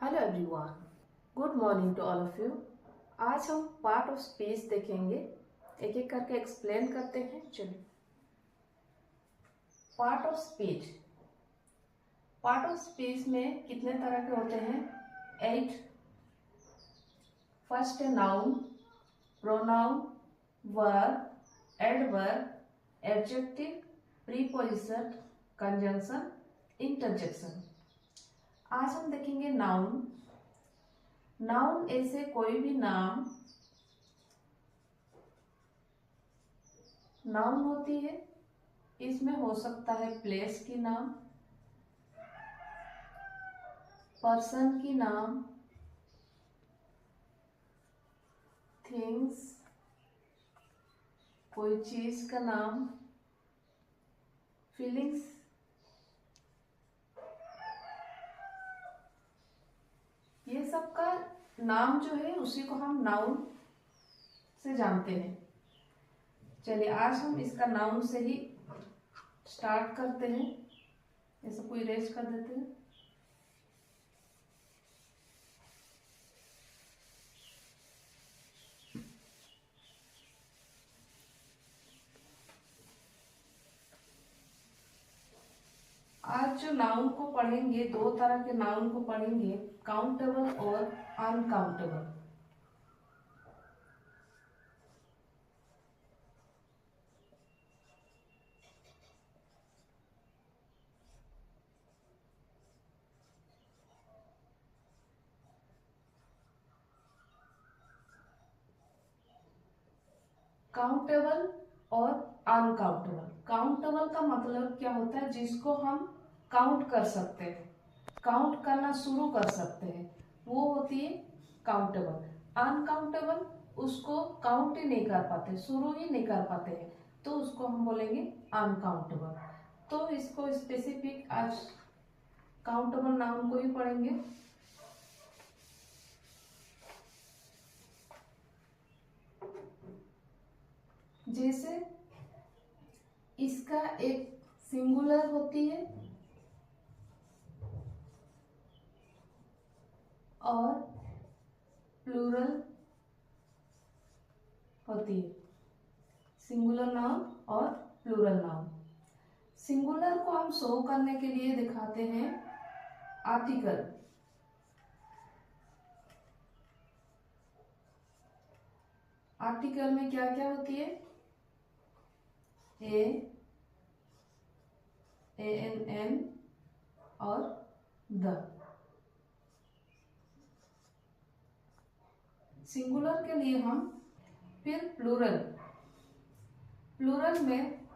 Hello everyone, good morning to all of you. आज हम part of speech देखेंगे, एक एक करके एक्सप्लेन करते हैं। चलिए, part of speech. Part of speech में कितने तरह के होते हैं? 8। फर्स्ट है noun, pronoun, verb, adverb, adjective, preposition, conjunction, interjection. आज हम देखेंगे नाउन। नाउन ऐसे कोई भी नाउन होती है। इसमें हो सकता है प्लेस की नाम, पर्सन की नाम, थिंग्स, कोई चीज का नाम, फीलिंग्स। ये सब का नाम जो है उसी को हम नाउन से जानते हैं। चलिए, आज हम इसका नाउन से ही स्टार्ट करते हैं। ये सब को इरेज कर देते हैं। आज जो नाउन को पढ़ेंगे, दो तरह के नाउन को पढ़ेंगे, काउंटेबल और अनकाउंटेबल। काउंटेबल और अनकाउंटेबल। काउंटेबल का मतलब क्या होता है? जिसको हम काउंट कर सकते हैं, काउंट करना शुरू कर सकते हैं, वो होती है काउंटेबल। अनकाउंटेबल उसको काउंट ही नहीं कर पाते, शुरू ही नहीं कर पाते हैं, तो उसको हम बोलेंगे अनकाउंटेबल। तो इसको स्पेसिफिक आज काउंटेबल नाउन को ही पढ़ेंगे। जैसे इसका एक सिंगुलर होती है और प्लूरल होती है। सिंगुलर नाउन और प्लूरल नाउन। सिंगुलर को हम शो करने के लिए दिखाते हैं आर्टिकल। आर्टिकल में क्या क्या होती है? ए, एन और द। सिंगुलर के लिए हम फिर प्लूरल। प्लूरल में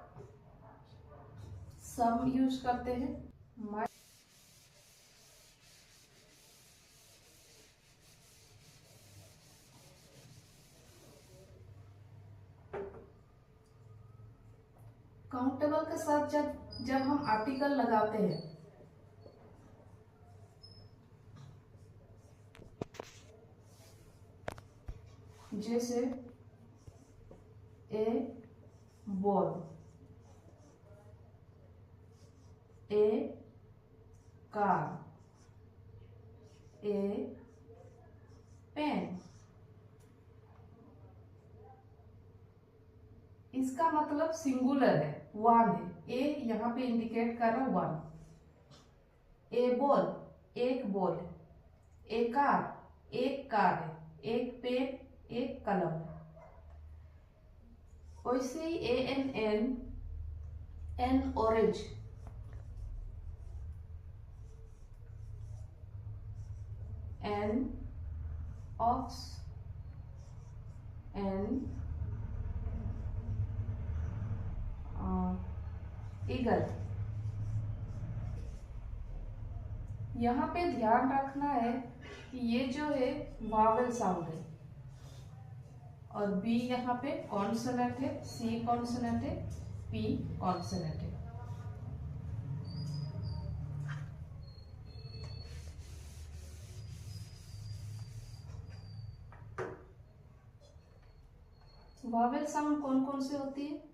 सम यूज करते हैं। काउंटेबल के साथ जब जब हम आर्टिकल लगाते हैं, जैसे ए बॉल, ए कार, ए पेन, इसका मतलब सिंगुलर है, वन है। ए यहाँ पे इंडिकेट कर रहा है वन। ए बॉल, एक बॉल है। ए कार, एक कार है। एक पेन, एक कलम है। वैसे ही an orange, an ox, an eagle. यहाँ पे ध्यान रखना है कि ये जो है वावेल साउंड है और बी यहाँ पे कॉन्सोनेंट है, सी कॉन्सोनेंट है, पी कॉन्सोनेंट है। वावेल साउंड कौन कौन से होती है?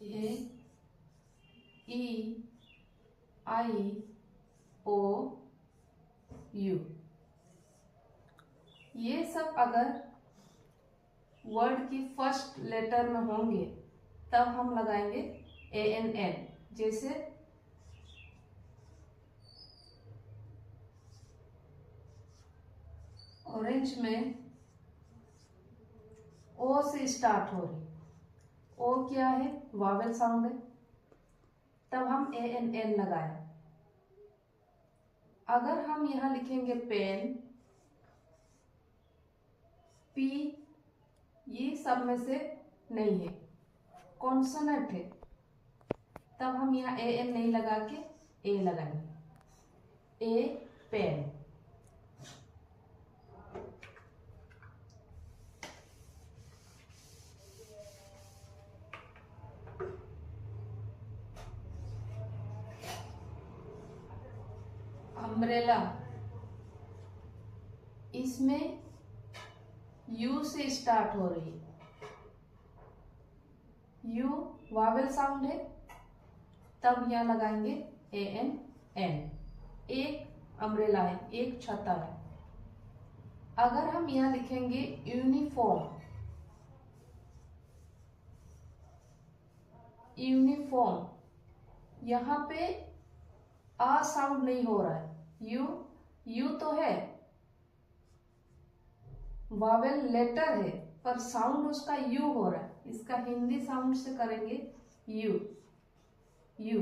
ए, E, I, O, U। ये सब अगर वर्ड की फर्स्ट लेटर में होंगे तब हम लगाएंगे ANN। जैसे ऑरेंज में O से स्टार्ट हो रही, O क्या है, वावेल साउंड है, तब हम ANN लगाए। अगर हम यहां लिखेंगे पेन, P, ये सब में से नहीं है, कॉन्सोनेंट है, तब हम यहाँ AN नहीं लगा के A लगाएंगे, A पेन। अम्ब्रेला, इसमें U से स्टार्ट हो रही है, U वावेल साउंड है, तब यहाँ लगाएंगे ANN। एक अम्ब्रेला है, एक छाता है। अगर हम यहाँ लिखेंगे यूनिफॉर्म, यूनिफॉर्म, यहाँ पे आ साउंड नहीं हो रहा है, यू तो है, वावेल लेटर है, पर साउंड उसका यू हो रहा है। इसका हिंदी साउंड से करेंगे यू, यू,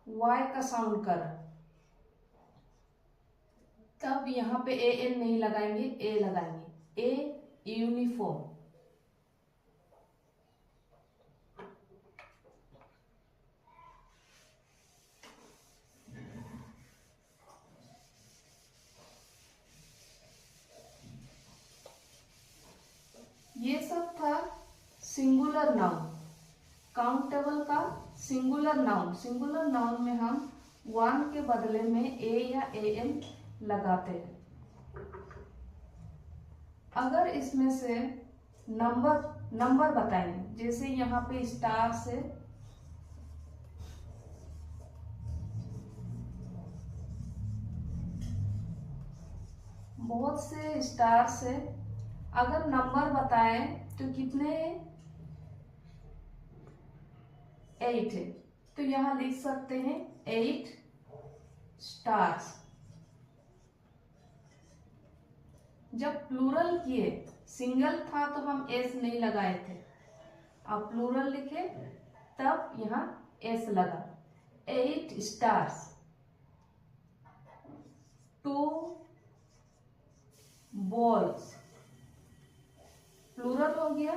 वाई का साउंड कर रहा है, तब यहाँ पे AN नहीं लगाएंगे, A लगाएंगे, A यूनिफॉर्म। ये सब था सिंगुलर नाउन, काउंटेबल का सिंगुलर नाउन। सिंगुलर नाउन में हम वन के बदले में A या AN लगाते हैं। अगर इसमें से नंबर बताएंगे, जैसे यहाँ पे स्टार से बहुत से स्टार से अगर नंबर बताएं तो कितने, 8 है, तो यहां लिख सकते हैं 8 स्टार्स। जब प्लूरल किए, सिंगल था तो हम S नहीं लगाए थे, अब प्लूरल लिखे तब यहां S लगा। 8 स्टार्स, 2 बॉल्स, प्लूरल हो गया,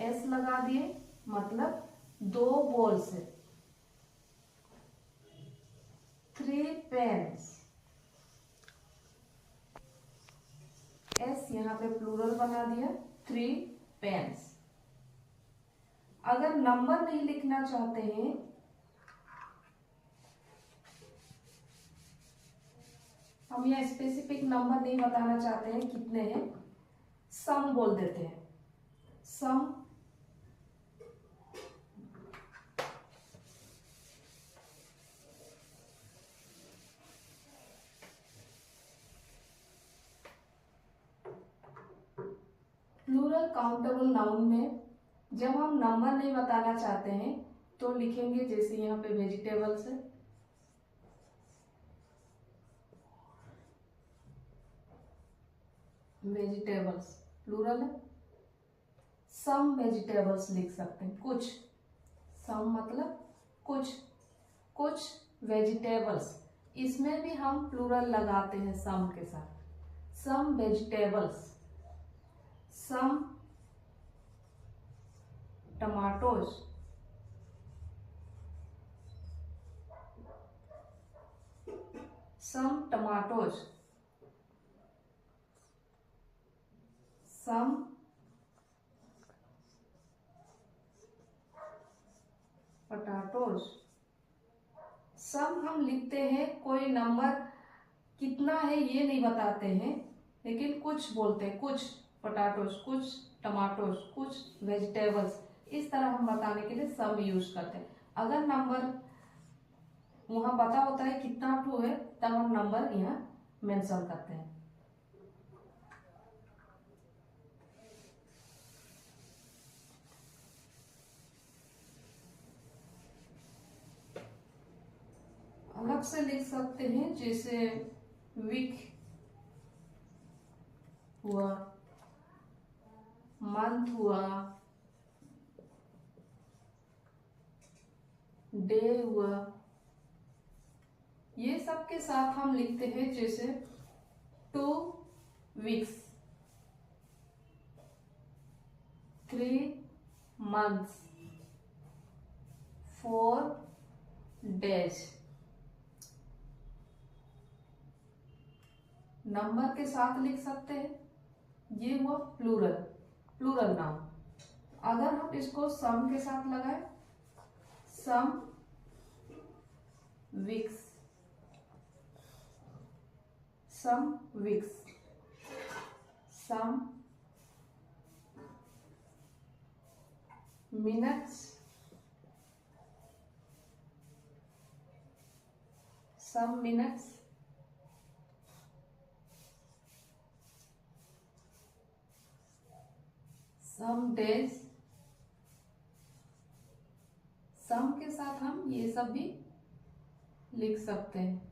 S लगा दिए, मतलब 2 बॉल्स है। 3 पेन्स, S यहाँ पे प्लूरल बना दिया, 3 पेन्स। अगर नंबर नहीं लिखना चाहते हैं, हम यहाँ स्पेसिफिक नंबर नहीं बताना चाहते हैं कितने हैं, सम बोल देते हैं, सम। प्लूरल काउंटेबल नाउन में जब हम नंबर नहीं बताना चाहते हैं तो लिखेंगे, जैसे यहाँ पे वेजिटेबल्स है, वेजिटेबल्स प्लूरल है, सम वेजिटेबल्स लिख सकते हैं, कुछ, सम मतलब कुछ वेजिटेबल्स, इसमें भी हम प्लूरल लगाते हैं सम के साथ, सम वेजिटेबल्स, सम टमाटोज, सम टमाटोज, सम पटाटोज। सम हम लिखते हैं, कोई नंबर कितना है ये नहीं बताते हैं, लेकिन कुछ बोलते हैं, कुछ पटाटोज, कुछ टमाटोज, कुछ वेजिटेबल्स, इस तरह हम बताने के लिए सम यूज करते हैं। अगर नंबर वहां पता होता है कितना टू है तब हम नंबर यहाँ मेंशन करते हैं। अलग से लिख सकते हैं, जैसे वीक हुआ, मंथ हुआ, डे हुआ, ये सब के साथ हम लिखते हैं जैसे 2 वीक्स, 3 months, 4 days। नंबर के साथ लिख सकते हैं, ये हुआ प्लूरल, प्लूरल नाउन। अगर हम इसको सम के साथ लगाए, some weeks, some weeks, some minutes, some minutes, some days. Some के साथ हम ये सब भी लिख सकते हैं।